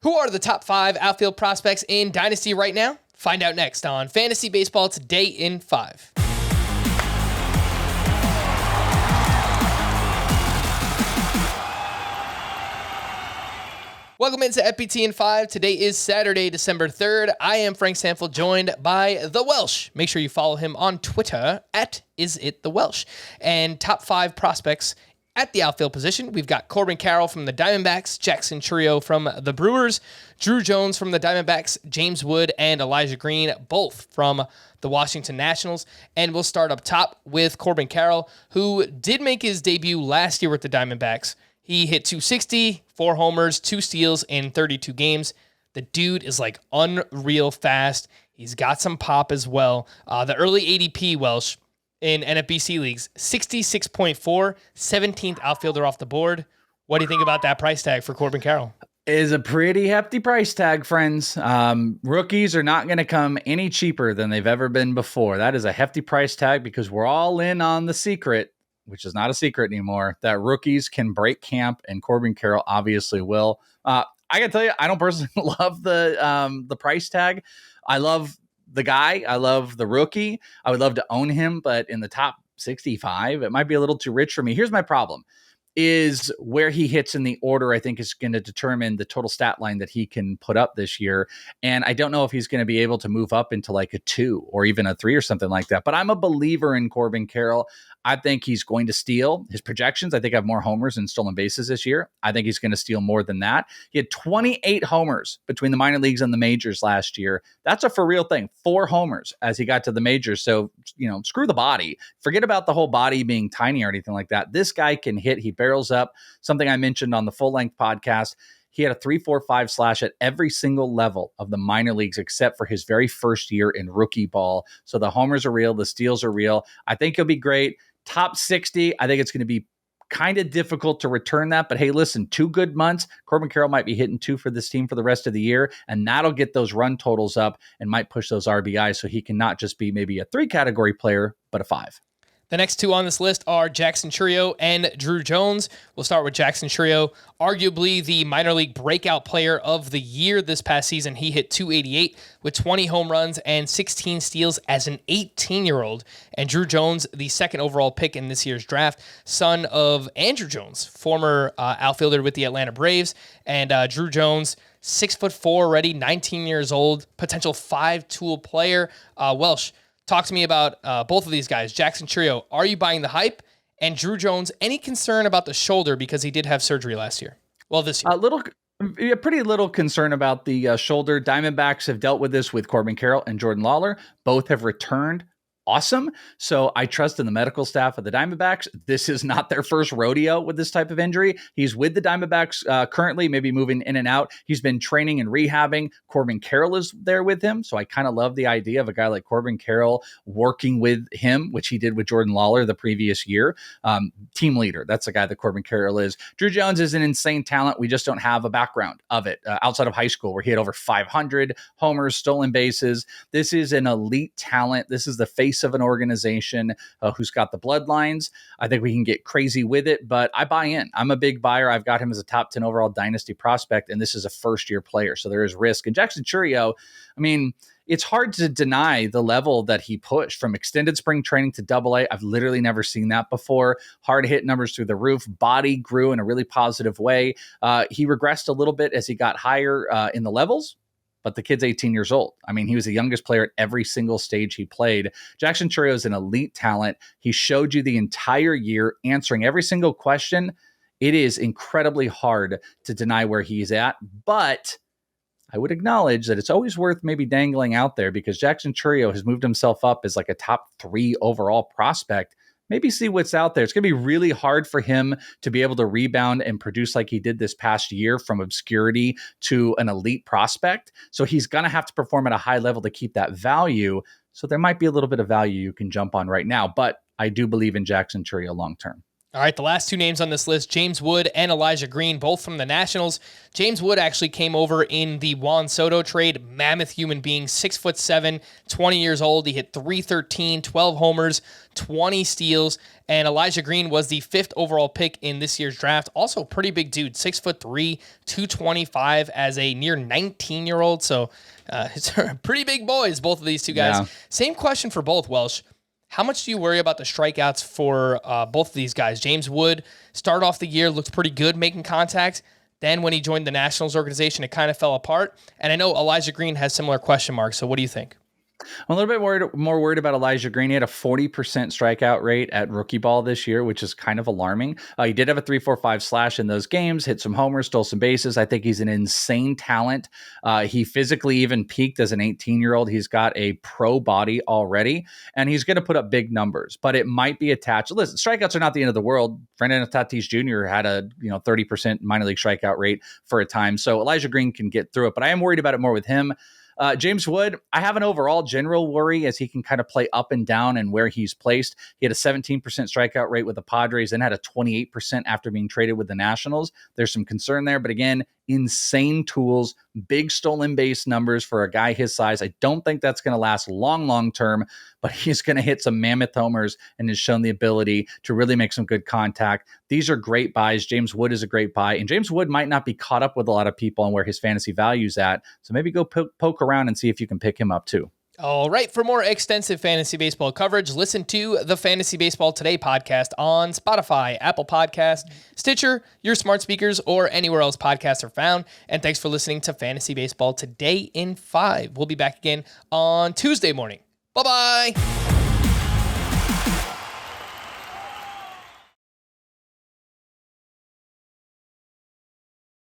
Who are the top 5 outfield prospects in Dynasty right now? Find out next on Fantasy Baseball Today in 5. Welcome into FBT in 5. Today is Saturday, December 3rd. I am Frank Sanford, joined by The Welsh. Make sure you follow him on Twitter at IsItTheWelsh. And top 5 prospects at the outfield position, we've got Corbin Carroll from the Diamondbacks, Jackson Chourio from the Brewers, Druw Jones from the Diamondbacks, James Wood and Elijah Green, both from the Washington Nationals. And we'll start up top with Corbin Carroll, who did make his debut last year with the Diamondbacks. He hit .260, 4 homers, 2 steals in 32 games. The dude is like unreal fast. He's got some pop as well. The early ADP, Welsh, in NFBC leagues, 66.4, 17th outfielder off the board. What do you think about that price tag for Corbin Carroll? Is a pretty hefty price tag, friends. Rookies are not going to come any cheaper than they've ever been before. That is a hefty price tag because we're all in on the secret, which is not a secret anymore, that rookies can break camp, and Corbin Carroll obviously will. I got to tell you, I don't personally love the price tag. I love the guy. I love the rookie. I would love to own him, but in the top 65, it might be a little too rich for me. Here's my problem. Is where he hits in the order, I think, is going to determine the total stat line that he can put up this year. And I don't know if he's going to be able to move up into like a 2 or even a 3 or something like that. But I'm a believer in Corbin Carroll. I think he's going to steal. His projections, I think, have more homers and stolen bases this year. I think he's going to steal more than that. He had 28 homers between the minor leagues and the majors last year. That's a for real thing. 4 homers as he got to the majors. So, screw the body. Forget about the whole body being tiny or anything like that. This guy can hit. He barrels up. Something I mentioned on the Full Length podcast. He had a 3.45 slash at every single level of the minor leagues, except for his very first year in rookie ball. So the homers are real. The steals are real. I think he'll be great. Top 60. I think it's going to be kind of difficult to return that. But hey, listen, 2 good months. Corbin Carroll might be hitting 2 for this team for the rest of the year. And that'll get those run totals up and might push those RBIs. So he can not just be maybe a 3 category player, but a 5. The next 2 on this list are Jackson Chourio and Druw Jones. We'll start with Jackson Chourio, arguably the minor league breakout player of the year this past season. He hit .288 with 20 home runs and 16 steals as an 18-year-old. And Druw Jones, the second overall pick in this year's draft, son of Andruw Jones, former outfielder with the Atlanta Braves. And Druw Jones, 6'4" already, 19 years old, potential 5-tool player. Welsh, talk to me about both of these guys. Jackson Chourio, are you buying the hype? And Druw Jones, any concern about the shoulder because he did have surgery last year? Well, this year. Pretty little concern about the shoulder. Diamondbacks have dealt with this with Corbin Carroll and Jordan Lawler. Both have returned awesome. So I trust in the medical staff of the Diamondbacks. This is not their first rodeo with this type of injury. He's with the Diamondbacks currently, maybe moving in and out. He's been training and rehabbing. Corbin Carroll is there with him. So I kind of love the idea of a guy like Corbin Carroll working with him, which he did with Jordan Lawler the previous year. Team leader. That's the guy that Corbin Carroll is. Druw Jones is an insane talent. We just don't have a background of it outside of high school where he had over 500 homers, stolen bases. This is an elite talent. This is the face of an organization who's got the bloodlines. I think we can get crazy with it, but I buy in. I'm a big buyer. I've got him as a top 10 overall dynasty prospect, and this is a first-year player, so there is risk. And Jackson Chourio, it's hard to deny the level that he pushed from extended spring training to AA. I've literally never seen that before. Hard hit numbers through the roof. Body grew in a really positive way. He regressed a little bit as he got higher in the levels, but the kid's 18 years old. He was the youngest player at every single stage he played. Jackson Chourio is an elite talent. He showed you the entire year answering every single question. It is incredibly hard to deny where he's at, but I would acknowledge that it's always worth maybe dangling out there because Jackson Chourio has moved himself up as like a top 3 overall prospect. Maybe see what's out there. It's going to be really hard for him to be able to rebound and produce like he did this past year from obscurity to an elite prospect. So he's going to have to perform at a high level to keep that value. So there might be a little bit of value you can jump on right now, but I do believe in Jackson Chourio long-term. All right, the last two names on this list, James Wood and Elijah Green, both from the Nationals. James Wood actually came over in the Juan Soto trade. Mammoth human being, 6'7", 20 years old. He hit .313, 12 homers, 20 steals. And Elijah Green was the 5th overall pick in this year's draft. Also pretty big dude, 6'3", 225 as a near 19-year-old. So it's pretty big boys, both of these two guys. Yeah. Same question for both, Welsh. How much do you worry about the strikeouts for both of these guys? James Wood started off the year, looked pretty good making contact. Then when he joined the Nationals organization, it kind of fell apart. And I know Elijah Green has similar question marks. So what do you think? I'm a little bit more worried about Elijah Green. He had a 40% strikeout rate at rookie ball this year, which is kind of alarming. He did have a 3.45 slash in those games, hit some homers, stole some bases. I think he's an insane talent. He physically even peaked as an 18-year-old. He's got a pro body already, and he's going to put up big numbers, but it might be attached. Listen, strikeouts are not the end of the world. Fernando Tatis Jr. had a 30% minor league strikeout rate for a time, so Elijah Green can get through it, but I am worried about it more with him. James Wood, I have an overall general worry as he can kind of play up and down and where he's placed. He had a 17% strikeout rate with the Padres and had a 28% after being traded with the Nationals. There's some concern there, but again, insane tools, big stolen base numbers for a guy his size. I don't think that's going to last long term, but he's going to hit some mammoth homers and has shown the ability to really make some good contact. These are great buys. James Wood is a great buy, and James Wood might not be caught up with a lot of people on where his fantasy value's at. So maybe go poke around and see if you can pick him up too. All right, for more extensive fantasy baseball coverage, listen to the Fantasy Baseball Today podcast on Spotify, Apple Podcast, Stitcher, your smart speakers, or anywhere else podcasts are found. And thanks for listening to Fantasy Baseball Today in 5. We'll be back again on Tuesday morning. Bye-bye.